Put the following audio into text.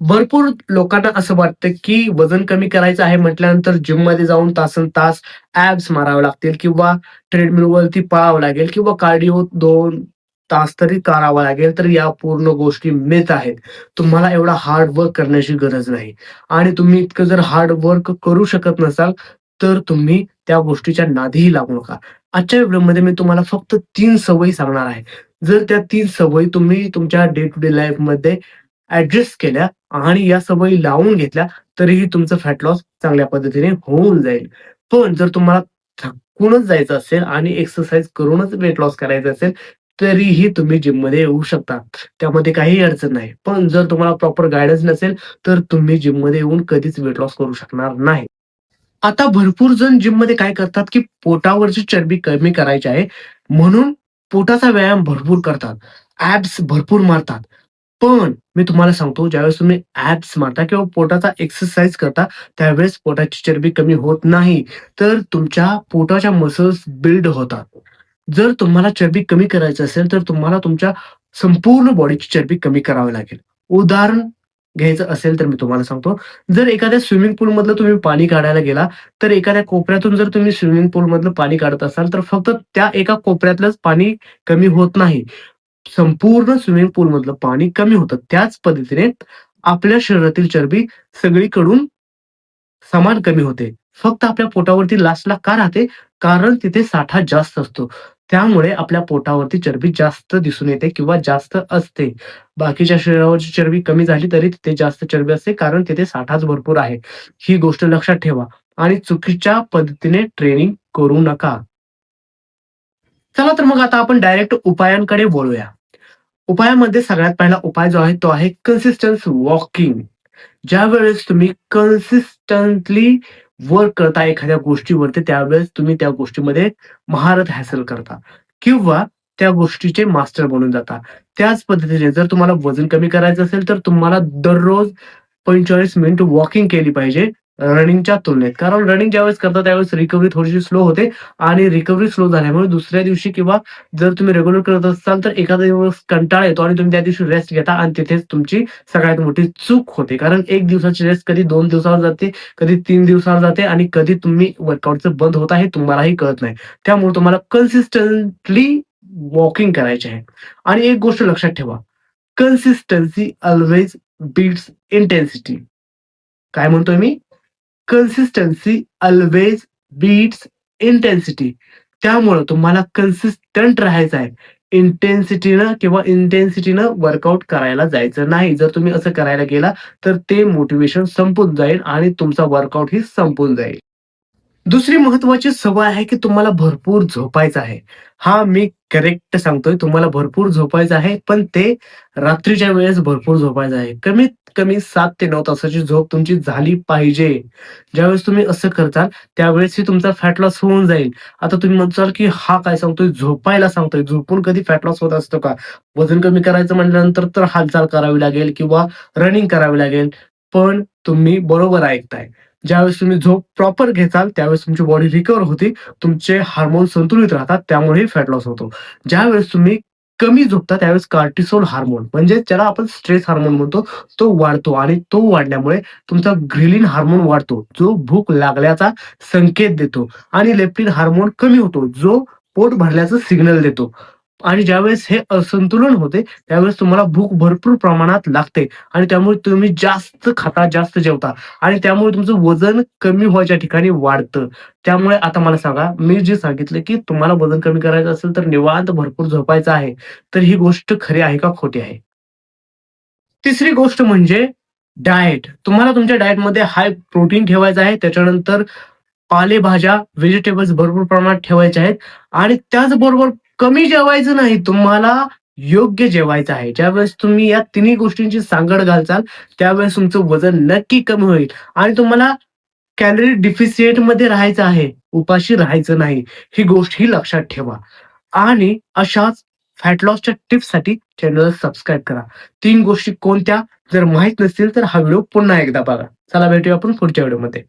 भरपूर लोकांना असं वाटतं, की वजन कमी करायचं आहे म्हटल्यानंतर जिममध्ये जाऊन तासनतास ॲब्स मारावे लागतील किंवा ट्रेडमिलवरती पळावं लागेल किंवा कार्डिओ 2 तास तरी करावा लागेल. तर या पूर्ण गोष्टी मिथ आहेत. तुम्हाला एवढा हार्ड वर्क करण्याची गरज नाही आणि तुम्ही इतकं जर हार्ड वर्क करू शकत नसाल, तर तुम्ही त्या गोष्टीच्या नादीही लागू नका. आजच्या व्हिडिओमध्ये मी तुम्हाला फक्त 3 सवयी सांगणार आहे. जर त्या 3 सवयी तुम्ही तुमच्या डे टू डे लाईफमध्ये ॲडजस्ट केल्या आणि या सवयी लावून घेतल्या, तरीही तुमचं फॅट लॉस चांगल्या पद्धतीने होऊन जाईल. पण जर तुम्हाला थकूनच जायचं असेल आणि एक्सरसाइज करूनच वेट लॉस करायचं असेल, तरीही तुम्ही जिममध्ये येऊ शकता. त्यामध्ये काहीही अडचण नाही. पण जर तुम्हाला प्रॉपर गाईडन्स नसेल, तर तुम्ही जिममध्ये येऊन कधीच वेट लॉस करू शकणार नाही. आता भरपूर जण जिममध्ये काय करतात, की पोटावरची चरबी कमी करायची आहे, म्हणून पोटाचा व्यायाम भरपूर करतात. ॲब्स भरपूर मारतात. पण मी तुम्हाला सांगतो, ज्यावेळेस तुम्ही ॲब्स मारता किंवा पोटाचा एक्सरसाइज करता, त्यावेळेस पोटाची चरबी कमी होत नाही, तर तुमच्या पोटाच्या मसल्स बिल्ड होतात. जर तुम्हाला चरबी कमी करायची असेल, तर तुम्हाला तुमच्या संपूर्ण बॉडीची चरबी कमी करावी लागेल. उदाहरण घ्यायचं असेल, तर मी तुम्हाला सांगतो, जर एखाद्या स्विमिंग पूलमधलं तुम्ही पाणी काढायला गेला, तर एखाद्या कोपऱ्यातून जर तुम्ही स्विमिंग पूलमधलं पाणी काढत असाल, तर फक्त त्या एका कोपऱ्यातलंच पाणी कमी होत नाही. संपूर्ण स्विमिंग पूलमधलं पाणी कमी होतं. त्याच पद्धतीने आपल्या शरीरातील चरबी सगळीकडून समान कमी होते. फक्त आपल्या पोटावरती लास्टला का राहते? कारण तिथे साठा जास्त असतो. त्यामुळे आपल्या पोटावरती चरबी जास्त दिसून येते किंवा जास्त असते. बाकीच्या शरीरावरची चरबी कमी झाली तरी तिथे जास्त चरबी असते कारण तिथे साठाच भरपूर आहे. ही गोष्ट लक्षात ठेवा आणि चुकीच्या पद्धतीने ट्रेनिंग करू नका. चला तर मग आता आपण डायरेक्ट उपायांकडे वळूया. उपायामध्ये सगळ्यात पहिला उपाय जो आहे तो आहे कन्सिस्टन्स वॉकिंग. ज्यावेळेस तुम्ही कन्सिस्टंटली वर्क करता एखाद्या गोष्टीवरती, त्यावेळेस तुम्ही त्या गोष्टीमध्ये महारत हासिल करता किंवा त्या गोष्टीचे मास्टर बनून जाता. त्याच पद्धतीने जर तुम्हाला वजन कमी करायचं असेल, तर तुम्हाला दररोज 45 मिनिट वॉकिंग केली पाहिजे रनिंगच्या तुलनेत. कारण रनिंग ज्यावेळेस करता त्यावेळेस रिकव्हरी थोडीशी स्लो होते आणि रिकव्हरी स्लो झाल्यामुळे दुसऱ्या दिवशी किंवा जर तुम्ही रेग्युलर करत असाल तर एखादा दिवस कंटाळा येतो आणि तुम्ही त्या दिवशी रेस्ट घेता आणि तिथेच तुमची सगळ्यात मोठी चूक होते. कारण 1 दिवसाची रेस्ट कधी 2 दिवसावर जाते, कधी 3 दिवसावर जाते आणि कधी तुम्ही वर्कआउटचं बंद होता हे तुम्हालाही कळत नाही. त्यामुळे तुम्हाला कन्सिस्टंटली वॉकिंग करायचे आहे. आणि एक गोष्ट लक्षात ठेवा, कन्सिस्टन्सी अल्वेज बीट्स इंटेन्सिटी. काय म्हणतोय मी? Consistency always beats intensity. त्यामुळं तुम्हाला कन्सिस्टंट राहायचं आहे. इंटेन्सिटीनं वर्कआउट करायला जायचं नाही. जर तुम्ही असं करायला गेला, तर ते मोटिव्हेशन संपून जाईल आणि तुमचा वर्कआउट ही संपून जाईल. दुसरी महत्वाची सवय आहे, की तुम्हाला भरपूर झोपायचं आहे. हां, मी करेक्ट सांगतोय तुम्हाला भरपूर झोपायचं आहे, पण ते रात्रीच्या वेळेस भरपूर झोपायचं आहे. कमीत कमी 7 ते 9 तासाची झोप तुमची झाली पाहिजे. ज्यावेळेस तुम्ही असं करताल, त्यावेळेसही तुमचा फॅट लॉस होऊन जाईल. आता तुम्ही म्हणसाल, की हा काय सांगतोय, झोपायला सांगतोय. झोपून कधी फॅट लॉस होत असतो का? वजन कमी करायचं म्हटल्यानंतर तर हालचाल करावी लागेल किंवा रनिंग करावी लागेल. पण तुम्ही बरोबर ऐकताय. ज्यावेळेस तुम्ही झोप प्रॉपर घेताल, त्यावेळेस तुमची बॉडी रिकव्हर होते. तुमचे हार्मोन संतुलित राहतात, त्यामुळेही फॅट लॉस होतो. ज्यावेळेस तुम्ही कमी झोपता, त्यावेळेस कॉर्टिसोल हार्मोन म्हणजे ज्याला आपण स्ट्रेस हार्मोन म्हणतो, तो वाढतो आणि तो वाढल्यामुळे तुमचा ग्रिलिन हार्मोन वाढतो, जो भूक लागल्याचा संकेत देतो आणि लेप्टिन हार्मोन कमी होतो, जो पोट भरल्याचं सिग्नल देतो. आणि ज्यावेळेस हे असंतुलन होते, त्यावेळेस तुम्हाला भूक भरपूर प्रमाणात लागते आणि त्यामुळे तुम्ही जास्त खाता, जास्त जेवता आणि त्यामुळे तुमचं वजन कमी व्हायच्या ठिकाणी वाढतं. त्यामुळे आता मला सांगा, मी जे सांगितलं, की तुम्हाला वजन कमी करायचं असेल, तर निवांत भरपूर झोपायचं आहे. तर ही गोष्ट खरी आहे का खोटी आहे? तिसरी गोष्ट म्हणजे डाएट. तुम्हाला तुमच्या डाएटमध्ये हाय प्रोटीन ठेवायचं आहे. त्याच्यानंतर पालेभाज्या, व्हेजिटेबल्स भरपूर प्रमाणात ठेवायचे आहेत आणि त्याचबरोबर कमी जेवायचं नाही. तुम्हाला योग्य जेवायचं आहे. ज्यावेळेस तुम्ही या तिन्ही गोष्टींची सांगड घालचाल, त्यावेळेस तुमचं वजन नक्की कमी होईल आणि तुम्हाला कॅलरी डिफिसिएटमध्ये राहायचं आहे. उपाशी राहायचं नाही. ही गोष्टही लक्षात ठेवा आणि अशाच फॅट लॉसच्या टिप्ससाठी चॅनलला सबस्क्राईब करा. 3 गोष्टी कोणत्या? जर माहीत नसतील तर हा व्हिडिओ पुन्हा एकदा बघा. चला भेटूया आपण पुढच्या व्हिडिओमध्ये.